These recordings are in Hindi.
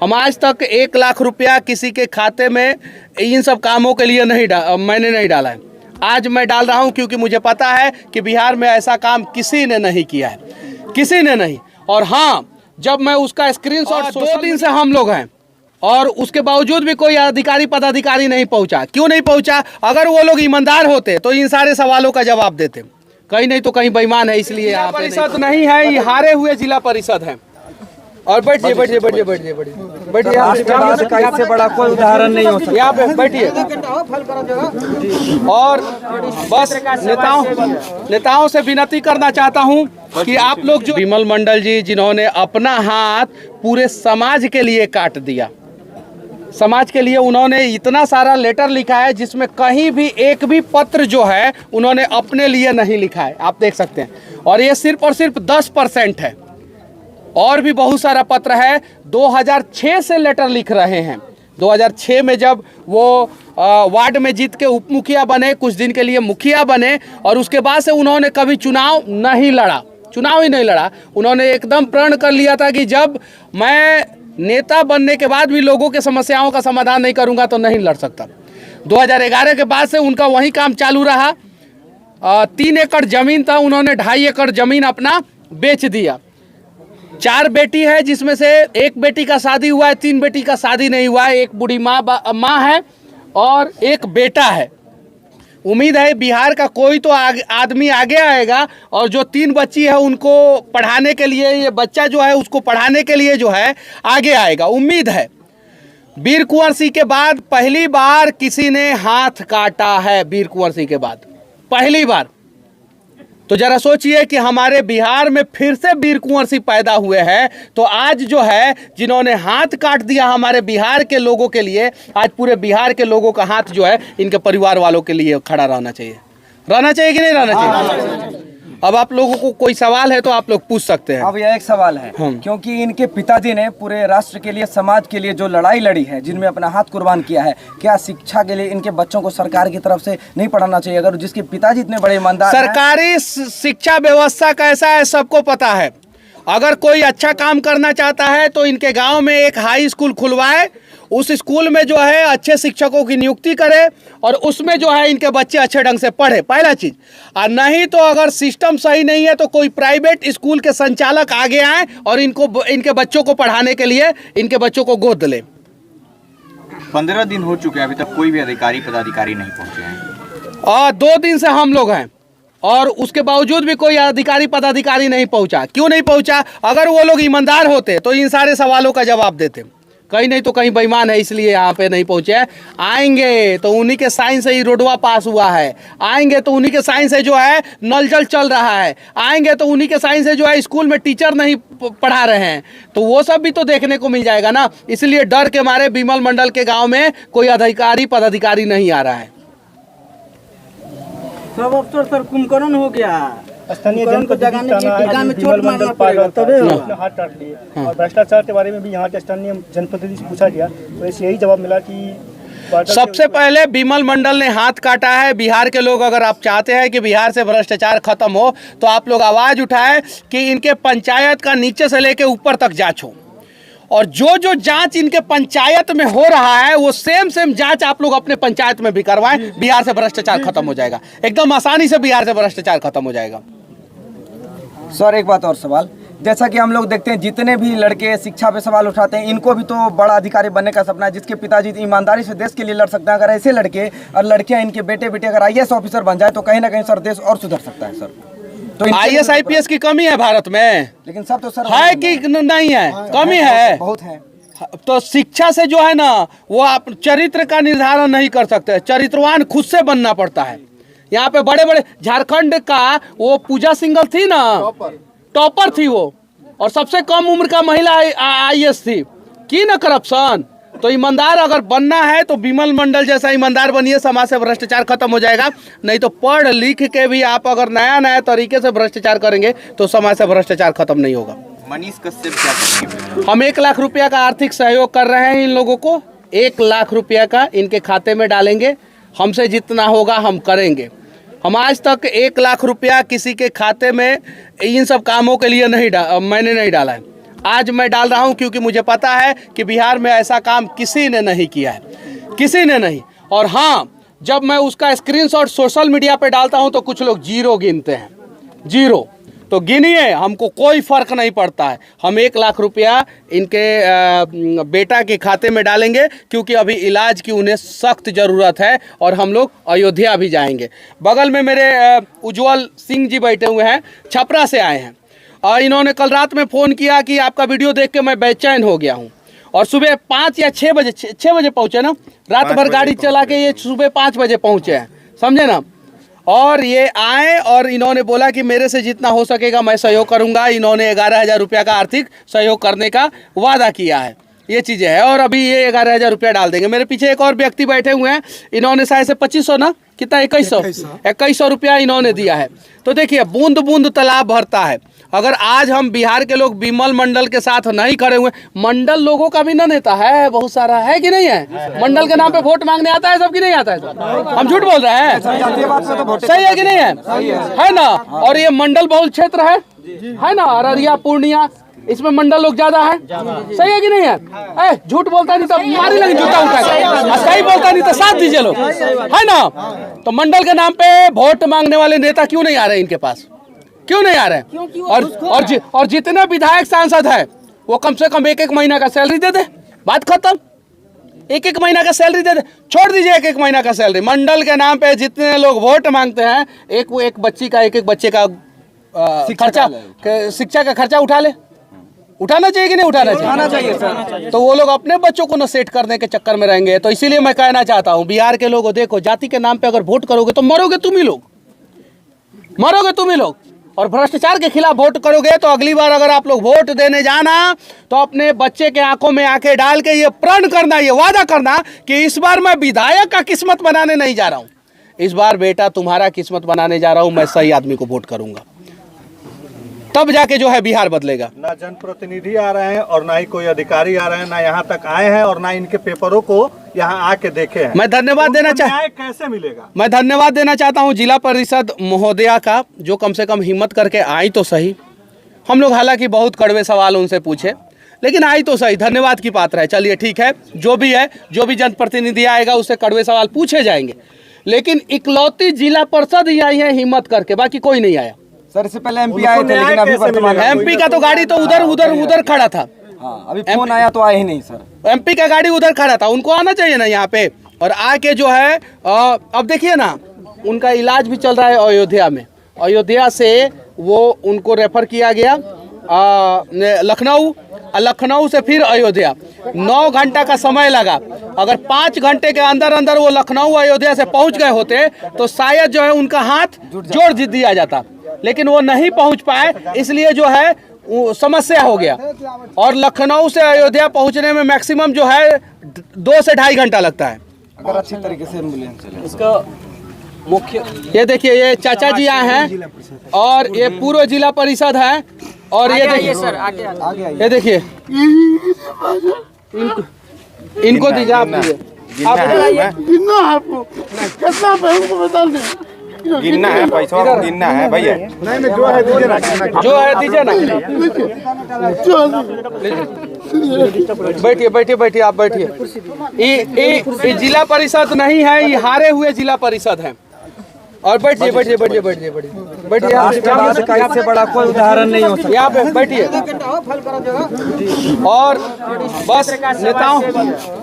हम आज तक 1 लाख रुपया किसी के खाते में इन सब कामों के लिए मैंने नहीं डाला है। आज मैं डाल रहा हूं क्योंकि मुझे पता है कि बिहार में ऐसा काम किसी ने नहीं किया है, किसी ने नहीं। और हाँ, जब मैं उसका स्क्रीनशॉट 2 दिन से हम लोग हैं और उसके बावजूद भी कोई अधिकारी पदाधिकारी नहीं पहुंचा। क्यों नहीं पहुंचा? अगर वो लोग ईमानदार होते तो इन सारे सवालों का जवाब देते। कहीं नहीं तो कहीं बेईमान है, इसलिए जिला परिषद नहीं है, ये हारे हुए जिला परिषद है। और बैठिए बैठिए बैठिए बैठिए बैठिए इससे बड़ा कोई उदाहरण नहीं हो सकता। यहाँ पे बैठिए। और बस नेताओं से विनती करना चाहता हूँ कि आप लोग जो विमल मंडल जी, जिन्होंने अपना हाथ पूरे समाज के लिए काट दिया, समाज के लिए उन्होंने इतना सारा लेटर लिखा है जिसमें कहीं भी एक भी पत्र जो है उन्होंने अपने लिए नहीं लिखा है, आप देख सकते हैं। और ये सिर्फ और सिर्फ 10% है, और भी बहुत सारा पत्र है। 2006 से लेटर लिख रहे हैं। 2006 में जब वो वार्ड में जीत के उप मुखिया बने, कुछ दिन के लिए मुखिया बने, और उसके बाद से उन्होंने कभी चुनाव नहीं लड़ा, चुनाव ही नहीं लड़ा। उन्होंने एकदम प्रण कर लिया था कि जब मैं नेता बनने के बाद भी लोगों के समस्याओं का समाधान नहीं करूंगा तो नहीं लड़ सकता। 2011 के बाद से उनका वही काम चालू रहा। 3 एकड़ जमीन था, उन्होंने 2.5 एकड़ जमीन अपना बेच दिया। 4 बेटी है, जिसमें से 1 बेटी का शादी हुआ है, 3 बेटी का शादी नहीं हुआ है। एक बूढ़ी माँ है और एक बेटा है। उम्मीद है बिहार का कोई तो आदमी आगे आएगा और जो 3 बच्ची है उनको पढ़ाने के लिए, ये बच्चा जो है उसको पढ़ाने के लिए जो है आगे आएगा, उम्मीद है। वीर कुंवर सिंह के बाद पहली बार किसी ने हाथ काटा है, वीर कुंवर सिंह के बाद पहली बार। तो जरा सोचिए कि हमारे बिहार में फिर से वीर कुंवर सिंह पैदा हुए हैं। तो आज जो है जिन्होंने हाथ काट दिया हमारे बिहार के लोगों के लिए, आज पूरे बिहार के लोगों का हाथ जो है इनके परिवार वालों के लिए खड़ा रहना चाहिए कि नहीं रहना चाहिए? अब आप लोगों को कोई सवाल है तो आप लोग पूछ सकते हैं। अब यह एक सवाल है, क्योंकि इनके पिताजी ने पूरे राष्ट्र के लिए, समाज के लिए जो लड़ाई लड़ी है, जिनमें अपना हाथ कुर्बान किया है, क्या शिक्षा के लिए इनके बच्चों को सरकार की तरफ से नहीं पढ़ाना चाहिए? अगर जिसके पिताजी इतने बड़े ईमानदार हैं। सरकारी शिक्षा व्यवस्था कैसा है सबको पता है। अगर कोई अच्छा काम करना चाहता है तो इनके गांव में एक हाई स्कूल खुलवाए, उस स्कूल में जो है अच्छे शिक्षकों की नियुक्ति करे और उसमें जो है इनके बच्चे अच्छे ढंग से पढ़े, पहला चीज। और नहीं तो अगर सिस्टम सही नहीं है तो कोई प्राइवेट स्कूल के संचालक आगे आए और इनके बच्चों को पढ़ाने के लिए इनके बच्चों को गोद ले। 15 दिन हो चुके हैं, अभी तक कोई भी अधिकारी पदाधिकारी नहीं पहुंचे हैं। और 2 दिन से हम लोग हैं और उसके बावजूद भी कोई अधिकारी पदाधिकारी नहीं पहुंचा। क्यों नहीं पहुंचा? अगर वो लोग ईमानदार होते तो इन सारे सवालों का जवाब देते। कहीं नहीं तो कहीं बेईमान है, इसलिए यहाँ पे नहीं पहुंचे। आएंगे तो उन्हीं के साइन से ही रोडवा पास हुआ है, आएंगे तो उन्हीं के साइन से जो है नल जल चल रहा है, आएंगे तो उन्हीं के साइन से जो है स्कूल में टीचर नहीं पढ़ा रहे हैं। तो वो सब भी तो देखने को मिल जाएगा ना। इसलिए डर के मारे विमल मंडल के गाँव में कोई अधिकारी पदाधिकारी नहीं आ रहा है। सब अफसर सर कुंभकर्ण हो गया, स्थानीय जनप्रतिनिधि विमल मंडल पागल हाथ काट लिए। और भ्रष्टाचार के बारे में भी यहाँ के स्थानीय जनप्रतिनिधि से पूछा गया तो ऐसे यही जवाब मिला कि सबसे पहले विमल मंडल ने हाथ काटा है। बिहार के लोग, अगर आप चाहते हैं कि बिहार से भ्रष्टाचार खत्म हो तो आप लोग आवाज उठाएं कि इनके पंचायत का नीचे से लेके ऊपर तक जांच हो, और जो जो जांच इनके पंचायत में हो रहा है वो सेम जांच आप लोग अपने पंचायत में भी करवाएं। बिहार से भ्रष्टाचार खत्म हो जाएगा, एकदम आसानी से बिहार से भ्रष्टाचार खत्म हो जाएगा। सर एक बात और सवाल, जैसा कि हम लोग देखते हैं जितने भी लड़के शिक्षा पे सवाल उठाते हैं, इनको भी तो बड़ा अधिकारी बनने का सपना है, जिसके पिताजी ईमानदारी से देश के लिए लड़ सकते हैं। अगर ऐसे लड़के और लड़कियां, इनके बेटे बेटे अगर IAS ऑफिसर बन जाए तो कहीं ना कहीं सर देश और सुधर सकता है। सर तो IAS IPS की कमी है भारत में, लेकिन सब तो सर है कि नहीं है? कमी है, बहुत है। तो शिक्षा से जो है ना वो आप चरित्र का निर्धारण नहीं कर सकते, चरित्रवान खुद से बनना पड़ता है। यहाँ पे बड़े बड़े झारखंड का वो पूजा सिंघल थी ना, टॉपर थी वो, और सबसे कम उम्र का महिला IAS थी। की ना करप्शन। तो ईमानदार अगर बनना है तो विमल मंडल जैसा ईमानदार बनिए, समाज से भ्रष्टाचार खत्म हो जाएगा। नहीं तो पढ़ लिख के भी आप अगर नया तरीके से भ्रष्टाचार करेंगे तो समाज से भ्रष्टाचार खत्म नहीं होगा। मनीष कश्यप क्या करेंगे? हम 1 लाख रुपया का आर्थिक सहयोग कर रहे हैं इन लोगों को। 1 लाख रुपया का इनके खाते में डालेंगे, हमसे जितना होगा हम करेंगे। हम आज तक 1 लाख रुपया किसी के खाते में इन सब कामों के लिए मैंने नहीं डाला है। आज मैं डाल रहा हूं क्योंकि मुझे पता है कि बिहार में ऐसा काम किसी ने नहीं किया है, किसी ने नहीं। और हाँ, जब मैं उसका स्क्रीनशॉट सोशल मीडिया पे डालता हूं तो कुछ लोग जीरो गिनते हैं, जीरो। तो गिनिए, हमको कोई फर्क नहीं पड़ता है। हम 1 लाख रुपया इनके बेटा के खाते में डालेंगे क्योंकि अभी इलाज की उन्हें सख्त ज़रूरत है और हम लोग अयोध्या भी जाएंगे। बगल में मेरे उज्जवल सिंह जी बैठे हुए हैं, छपरा से आए हैं और इन्होंने कल रात में फ़ोन किया कि आपका वीडियो देख के मैं बेचैन हो गया हूँ। और सुबह 5 या 6 बजे 6 बजे पहुँचे ना, रात भर गाड़ी चला के ये सुबह 5 बजे पहुँचे हैं, समझे ना। और ये आए और इन्होंने बोला कि मेरे से जितना हो सकेगा मैं सहयोग करूंगा। इन्होंने 11,000 रुपया का आर्थिक सहयोग करने का वादा किया है। ये चीज़ें हैं और अभी ये 11,000 रुपया डाल देंगे। मेरे पीछे एक और व्यक्ति बैठे हुए हैं, इन्होंने शायद से 2500 ना, कितना 2100 रुपया इन्होंने दिया है। तो देखिए, बूंद बूंद तालाब भरता है। अगर आज हम बिहार के लोग विमल मंडल के साथ नहीं खड़े हुए, मंडल लोगों का भी ना नेता है, बहुत सारा है कि नहीं है। मंडल के नाम पे वोट मांगने आता है सब कि नहीं आता है? हम झूठ बोल रहे हैं? सही है कि नहीं है ना। और ये मंडल बहुल क्षेत्र है ना, अररिया पूर्णिया, इसमें मंडल लोग ज्यादा है। सही है कि नहीं है? झूठ बोलता नहीं तो मारी लगे जूता उठा, सही बोलता नहीं तो साथ दीजिए लोग, है ना। तो मंडल के नाम पे वोट मांगने वाले नेता क्यों नहीं आ रहे इनके पास? क्यों नहीं आ रहे? और जितने विधायक सांसद है वो कम से कम 1-1 महीना का सैलरी दे दे, बात खत्म। 1-1 महीना का सैलरी दे दे, छोड़ दीजिए 1-1 महीना का सैलरी। मंडल के नाम पे जितने लोग वोट मांगते हैं, एक बच्ची का, एक बच्चे का खर्चा, शिक्षा का खर्चा उठा ले। उठाना चाहिए कि नहीं उठाना चाहिए सर? तो वो लोग अपने बच्चों को न सेट करने के चक्कर में रहेंगे। तो इसीलिए मैं कहना चाहता हूँ बिहार के लोगों, देखो, जाति के नाम पे अगर वोट करोगे तो मरोगे तुम ही लोग, मरोगे तुम ही लोग। और भ्रष्टाचार के खिलाफ वोट करोगे तो अगली बार अगर आप लोग वोट देने जाना तो अपने बच्चे के आंखों में आंखें डाल के ये प्रण करना, ये वादा करना कि इस बार मैं विधायक का किस्मत बनाने नहीं जा रहा हूँ, इस बार बेटा तुम्हारा किस्मत बनाने जा रहा हूँ, मैं सही आदमी को वोट करूंगा। तब जाके जो है बिहार बदलेगा। ना जनप्रतिनिधि आ रहे हैं और ना ही कोई अधिकारी आ रहे हैं, ना यहाँ तक आए हैं और ना इनके पेपरों को यहाँ आके देखे हैं। मैं धन्यवाद देना कैसे मिलेगा? मैं धन्यवाद देना चाहता हूँ जिला परिषद महोदया का, जो कम से कम हिम्मत करके आई तो सही। हम लोग हालांकि बहुत कड़वे सवाल उनसे पूछे, लेकिन आई तो सही, धन्यवाद की पात्र है। चलिए ठीक है, जो भी है, जो भी जनप्रतिनिधि आएगा उससे कड़वे सवाल पूछे जाएंगे। लेकिन इकलौती जिला परिषद ही आई है हिम्मत करके, बाकी कोई नहीं आया। सर इससे पहले एमपी आए थे, लेकिन अभी वर्तमान एमपी का तो गाड़ी तो उधर खड़ा था। हाँ, अभी फोन आया तो आए ही नहीं सर। एमपी का गाड़ी उधर खड़ा था, उनको आना चाहिए ना यहाँ पे। और आके जो है अब देखिए ना, उनका इलाज भी चल रहा है अयोध्या में। अयोध्या से वो उनको रेफर किया गया लखनऊ, लखनऊ से फिर अयोध्या। 9 घंटा का समय लगा। अगर 5 घंटे के अंदर अंदर वो लखनऊ अयोध्या से पहुंच गए होते तो शायद जो है उनका हाथ जोड़ दिया जाता, लेकिन वो नहीं पहुंच पाए, इसलिए जो है समस्या हो गया। और लखनऊ से अयोध्या पहुंचने में मैक्सिमम जो है 2 से 2.5 घंटा लगता है। अगर अच्छी तरीके से एम्बुलेंस चले। इसका मुख्य ये देखिए, ये चाचा जी आए हैं और ये पूर्व जिला परिषद है। और ये देखिए सर, ये देखिए, इनको दीजिए, आप दीजिए, गिनना है, पैसा गिनना है भैया। जो है दीजिए ना। बैठिए आप बैठिए। ये जिला परिषद नहीं है, ये हारे हुए जिला परिषद है। और बैठिए इससे बड़ा कोई उदाहरण नहीं हो सकता। यहाँ पे बैठिए। और बस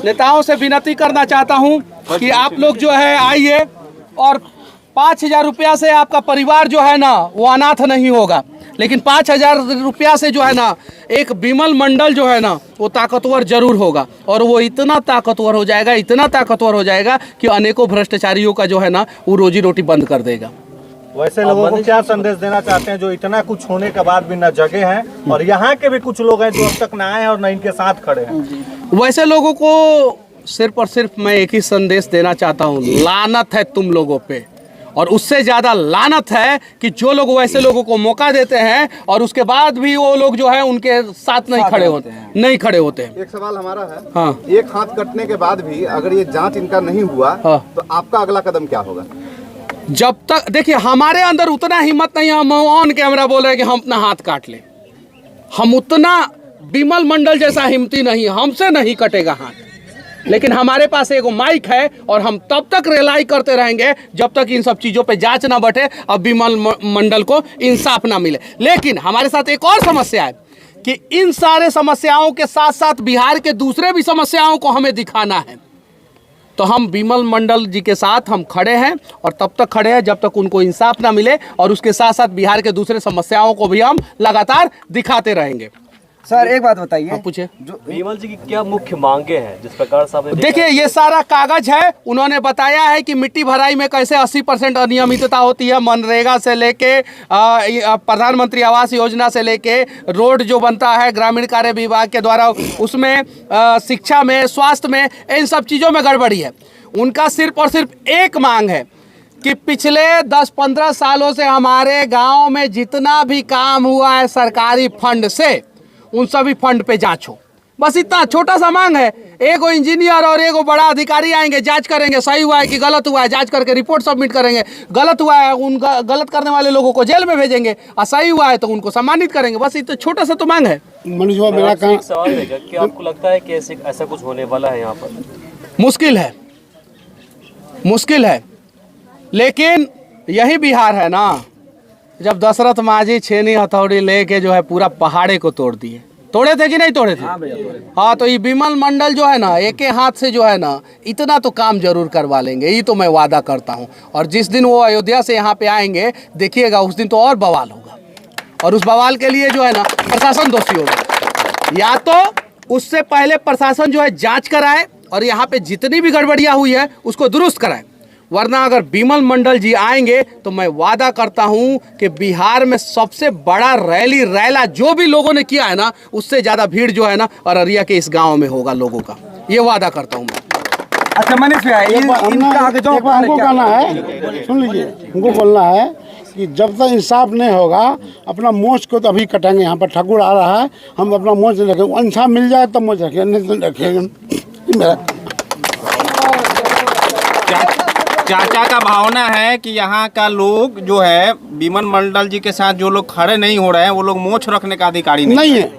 नेताओं से विनती करना चाहता हूँ कि आप लोग जो है आइए, और 5,000 रुपया से आपका परिवार जो है ना वो अनाथ नहीं होगा, लेकिन 5,000 रुपया से जो है ना एक विमल मंडल जो है ना वो ताकतवर जरूर होगा। और वो इतना ताकतवर हो जाएगा, इतना ताकतवर हो जाएगा कि अनेकों भ्रष्टाचारियों का जो है ना वो रोजी रोटी बंद कर देगा। वैसे लोगों को क्या संदेश देना चाहते हैं जो इतना कुछ होने के बाद भी न जगे हैं, और यहाँ के भी कुछ लोग हैं जो अब तक न आए हैं और न इनके साथ खड़े हैं? वैसे लोगों को सिर्फ और सिर्फ मैं एक ही संदेश देना चाहता हूँ, लानत है तुम लोगों पे। और उससे ज़्यादा लानत है कि जो लोग वैसे लोगों को मौका देते हैं और उसके बाद भी वो लोग जो है उनके साथ नहीं खड़े होते हैं। एक सवाल हमारा है, हाँ, एक हाथ कटने के बाद भी अगर ये जांच इनका नहीं हुआ, हाँ, तो आपका अगला कदम क्या होगा? जब तक देखिए हमारे अंदर उतना हिम्मत नहीं है, हम ऑन कैमरा बोल रहे हैं कि हम अपना हाथ काट लें। हम उतना विमल मंडल जैसा हिम्मती नहीं, हमसे नहीं कटेगा हाथ। लेकिन हमारे पास एगो माइक है और हम तब तक रिलाई करते रहेंगे जब तक इन सब चीज़ों पे जांच ना बैठे और विमल मंडल को इंसाफ ना मिले। लेकिन हमारे साथ एक और समस्या है कि इन सारे समस्याओं के साथ साथ बिहार के दूसरे भी समस्याओं को हमें दिखाना है। तो हम विमल मंडल जी के साथ हम खड़े हैं और तब तक खड़े हैं जब तक उनको इंसाफ ना मिले, और उसके साथ साथ बिहार के दूसरे समस्याओं को भी हम लगातार दिखाते रहेंगे। सर एक बात बताइए, पूछे विमल जी की क्या मुख्य मांगे हैं जिस प्रकार से आपने देखिए ये सारा कागज है। उन्होंने बताया है कि मिट्टी भराई में कैसे 80% अनियमितता होती है, मनरेगा से लेके प्रधानमंत्री आवास योजना से लेके रोड जो बनता है ग्रामीण कार्य विभाग के द्वारा, उसमें शिक्षा में, स्वास्थ्य में, इन सब चीज़ों में गड़बड़ी है। उनका सिर्फ और सिर्फ एक मांग है कि पिछले 10-15 सालों से हमारे गाँव में जितना भी काम हुआ है सरकारी फंड से, उन सभी फंड पे जांच हो। बस इतना छोटा सा मांग है। एगो इंजीनियर और एगो बड़ा अधिकारी आएंगे, जांच करेंगे, सही हुआ है कि गलत हुआ है, जांच करके रिपोर्ट सबमिट करेंगे। गलत हुआ है उनका, गलत करने वाले लोगों को जेल में भेजेंगे, और सही हुआ है तो उनको सम्मानित करेंगे। बस इतना छोटा सा तो मांग है। मनीष भाई मेरा एक सवाल है कि आपको लगता है कि ऐसा कुछ होने वाला है यहाँ पर? मुश्किल है, मुश्किल है, लेकिन यही बिहार है ना जब दशरथ माझी छेनी हथौड़ी लेके जो है पूरा पहाड़े को तोड़ दिए। तोड़े थे कि नहीं तोड़े थे? हाँ, तो ये विमल मंडल जो है ना एक हाथ से जो है ना इतना तो काम जरूर करवा लेंगे, ये तो मैं वादा करता हूँ। और जिस दिन वो अयोध्या से यहाँ पे आएंगे देखिएगा, उस दिन तो और बवाल होगा, और उस बवाल के लिए जो है ना प्रशासन दोषी होगा। या तो उससे पहले प्रशासन जो है जाँच कराए और यहाँ पे जितनी भी गड़बड़ियाँ हुई है उसको दुरुस्त कराए, वरना अगर विमल मंडल जी आएंगे तो मैं वादा करता हूं कि बिहार में सबसे बड़ा रैली रैला जो भी लोगों ने किया है ना, उससे ज़्यादा भीड़ जो है ना अररिया के इस गांव में होगा लोगों का, ये वादा करता हूं मैं। अच्छा मनीष भाई, इन कागजों पर हमको कहना है, सुन लीजिए, हमको बोलना है कि जब तक इंसाफ नहीं होगा अपना मोच को तो अभी कटेंगे। यहाँ पर ठाकुर आ रहा है, हम अपना मोच नहीं रखेंगे, इंसाफ मिल जाए तब मोच रखेंगे, नहीं तो रखेंगे। मेरा चाचा का भावना है कि यहाँ का लोग जो है विमल मंडल जी के साथ जो लोग खड़े नहीं हो रहे हैं वो लोग मोछ रखने का अधिकारी नहीं है।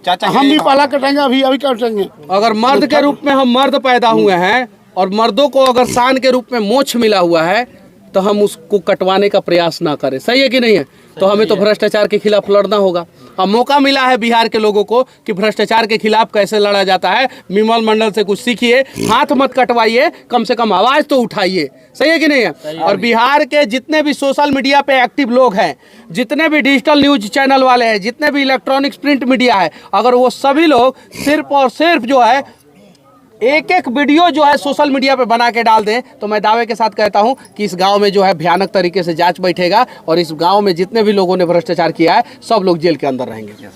चाचा हम भी पहला कटेंगे, अभी कटेंगे। अगर मर्द के रूप में हम मर्द पैदा हुए हैं और मर्दों को अगर शान के रूप में मोछ मिला हुआ है तो हम उसको कटवाने का प्रयास ना करें। सही है कि नहीं है? तो हमें तो भ्रष्टाचार के खिलाफ लड़ना होगा। अब मौका मिला है बिहार के लोगों को कि भ्रष्टाचार के खिलाफ कैसे लड़ा जाता है। विमल मंडल से कुछ सीखिए, हाथ मत कटवाइए, कम से कम आवाज़ तो उठाइए। सही है कि नहीं है? और बिहार के जितने भी सोशल मीडिया पे एक्टिव लोग हैं, जितने भी डिजिटल न्यूज चैनल वाले हैं, जितने भी इलेक्ट्रॉनिक्स प्रिंट मीडिया है, अगर वो सभी लोग सिर्फ और सिर्फ जो है एक एक वीडियो जो है सोशल मीडिया पे बना के डाल दें तो मैं दावे के साथ कहता हूं कि इस गांव में जो है भयानक तरीके से जांच बैठेगा और इस गांव में जितने भी लोगों ने भ्रष्टाचार किया है सब लोग जेल के अंदर रहेंगे।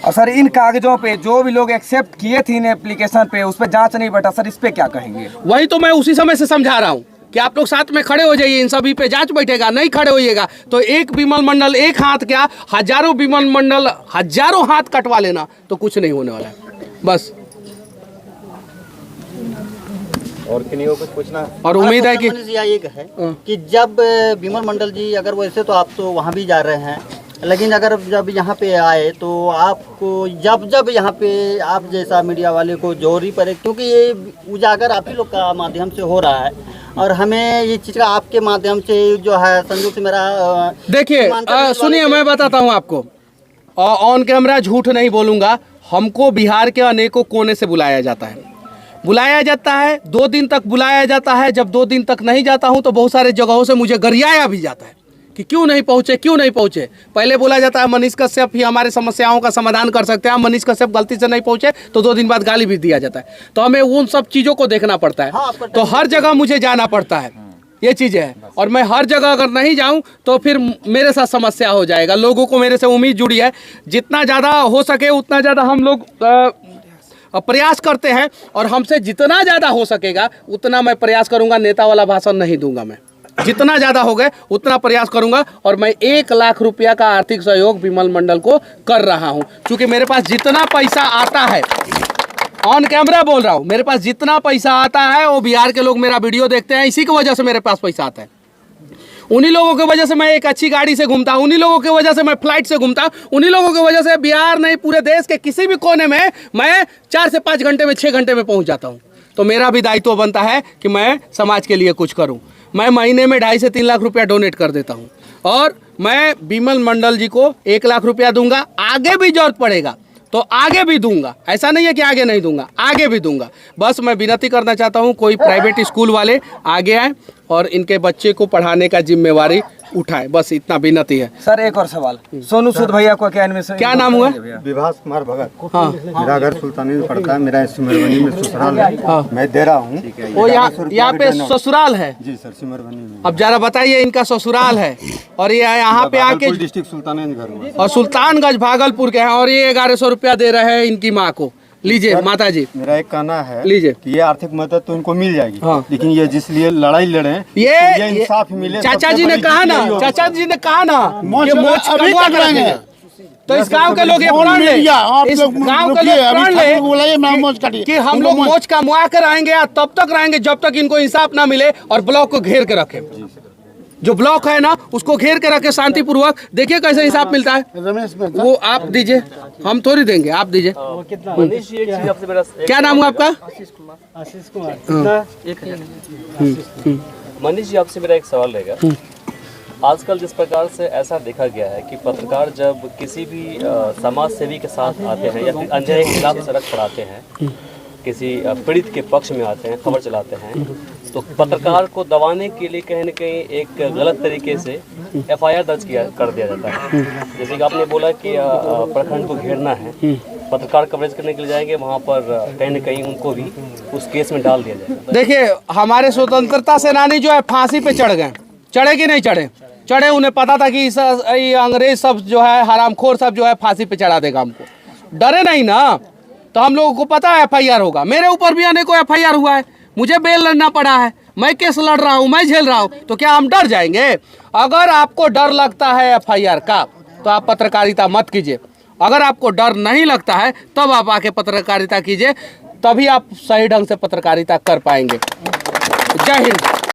और सर इन कागजों पे जो भी लोग एक्सेप्ट किए थे इन एप्लीकेशन पे, उस पर जांच नहीं बैठा, सर इस पे क्या कहेंगे? वही तो मैं उसी समय से समझा रहा हूँ कि आप लोग साथ में खड़े हो जाइए, इन सभी पे जांच बैठेगा। नहीं खड़े होइएगा तो एक विमल मंडल एक हाथ क्या हजारों विमल मंडल हजारों हाथ कटवा लेना तो कुछ नहीं होने वाला है। बस और किन्हीं को कुछ पूछना और उम्मीद है कि एक है कि जब विमल मंडल जी अगर वैसे तो आप तो वहाँ भी जा रहे हैं, लेकिन अगर जब यहाँ पे आए तो आपको जब यहाँ पे आप जैसा मीडिया वाले को जोरी पड़े, क्योंकि ये उजागर आप ही लोग का माध्यम से हो रहा है और हमें ये चीज़ का आपके माध्यम से जो है संजोग से मेरा देखिए सुनिए, मैं बताता हूँ आपको, ऑन कैमरा झूठ नहीं बोलूँगा। हमको बिहार के अनेकों कोने से बुलाया जाता है, 2 दिन तक बुलाया जाता है। जब 2 दिन तक नहीं जाता हूं तो बहुत सारे जगहों से मुझे गरियाया भी जाता है कि क्यों नहीं पहुंचे। पहले बोला जाता है मनीष कश्यप ही हमारे समस्याओं का समाधान कर सकते हैं, मनीष कश्यप गलती से नहीं पहुंचे तो 2 दिन बाद गाली भी दिया जाता है। तो हमें उन सब चीज़ों को देखना पड़ता है। तो हर जगह मुझे जाना पड़ता है, ये चीज़ें हैं। और मैं हर जगह अगर नहीं जाऊं तो फिर मेरे साथ समस्या हो जाएगा। लोगों को मेरे से उम्मीद जुड़ी है, जितना ज़्यादा हो सके उतना ज़्यादा हम लोग प्रयास करते हैं और हमसे जितना ज़्यादा हो सकेगा उतना मैं प्रयास करूंगा। नेता वाला भाषण नहीं दूंगा मैं, जितना ज़्यादा हो गए उतना प्रयास करूंगा। और मैं 1 लाख रुपया का आर्थिक सहयोग विमल मंडल को कर रहा हूं, क्योंकि मेरे पास जितना पैसा आता है, ऑन कैमरा बोल रहा हूं, मेरे पास जितना पैसा आता है वो बिहार के लोग मेरा वीडियो देखते हैं, इसी की वजह से मेरे पास पैसा आता है। उन्हीं लोगों की वजह से मैं एक अच्छी गाड़ी से घूमता हूँ, उन्हीं लोगों की वजह से मैं फ्लाइट से घूमता हूँ, उन्हीं लोगों की वजह से बिहार नहीं पूरे देश के किसी भी कोने में मैं 4 से 5 घंटे में 6 घंटे में पहुँच जाता हूँ। तो मेरा भी दायित्व बनता है कि मैं समाज के लिए कुछ करूँ। मैं महीने में 2.5 से 3 लाख रुपया डोनेट कर देता हूँ और मैं बिमल मंडल जी को 1 लाख रुपया दूंगा। आगे भी जरूरत पड़ेगा तो आगे भी दूंगा, ऐसा नहीं है कि आगे नहीं दूंगा, आगे भी दूंगा। बस मैं विनती करना चाहता हूँ कोई प्राइवेट स्कूल वाले आगे आए और इनके बच्चे को पढ़ाने का जिम्मेवारी उठाए, बस इतना विनती है। सर एक और सवाल, सोनू सूद भैया को क्या इनमें क्या नाम हुआ? विभास कुमार भगत। हाँ, मेरा घर सुल्तानी में पड़ता है, मेरा सिमरवनी में ससुराल है। हाँ। मैं दे रहा हूँ। वो यहाँ पे ससुराल है? जी सर, सिमरवनी में। अब जरा बताइए, इनका ससुराल है और ये यहाँ पे आके डिस्ट्रिक्ट सुल्तानगंज घर में और सुल्तानगंज भागलपुर के हैं और ये 1100 रुपया दे रहे हैं इनकी माँ को। लीजिए माता जी, मेरा एक कहना है लीजिए कि ये आर्थिक मदद तो इनको मिल जाएगी। हाँ। लेकिन ये जिस लिए लड़ाई लड़े ये इंसाफ मिले। चाचा जी ने कहा ना, चाचा जी ने कहा ना ये मोच अभी कटवा तक के रहेंगे। तो इस गांव के लोग ये प्रण ले, इस गांव के लोग प्रण ले कि हम लोग मोच का मुआ कर आएंगे या तब तक रहेंगे जब तक इनको इंसाफ ना मिले और ब्लॉक को घेर के रखे। जो ब्लॉक है ना उसको घेर के रखे शांतिपूर्वक। देखिए कैसे हिसाब मिलता है। रमेश में वो आप दीजिए, हम थोड़ी देंगे, आप दीजिए। मनीष जी, एक चीज आपसे मेरा क्या नाम हुआ आपका? आशीष कुमार। मनीष जी, आपसे मेरा एक सवाल रहेगा। आजकल जिस प्रकार से ऐसा देखा गया है कि पत्रकार जब किसी भी समाज सेवी के साथ आते हैं या फिर अन्याय के खिलाफ सड़क पर आते हैं, किसी पीड़ित के पक्ष में आते हैं, खबर चलाते हैं, तो पत्रकार को दबाने के लिए कहीं न कहीं एक गलत तरीके से FIR दर्ज कर दिया जाता है। जैसे कि आपने बोला कि प्रखंड को घेरना है, पत्रकार कवरेज करने के लिए जाएंगे, वहाँ पर कहीं न कहीं उनको भी उस केस में डाल दिया जाएगा। देखिए, हमारे स्वतंत्रता सेनानी जो है फांसी पे चढ़ गए, चढ़े कि नहीं चढ़े? चढ़े। उन्हें पता था कि ये अंग्रेज सब जो है, हरामखोर सब जो है फांसी पे चढ़ा देगा हमको। डरे नहीं ना, तो हम लोगों को पता है FIR होगा। मेरे ऊपर भी अनेकों FIR हुआ है, मुझे बेल लड़ना पड़ा है, मैं केस लड़ रहा हूँ, मैं झेल रहा हूँ, तो क्या हम डर जाएंगे? अगर आपको डर लगता है FIR का तो आप पत्रकारिता मत कीजिए। अगर आपको डर नहीं लगता है तब आप आके पत्रकारिता कीजिए, तभी आप सही ढंग से पत्रकारिता कर पाएंगे। जय हिंद।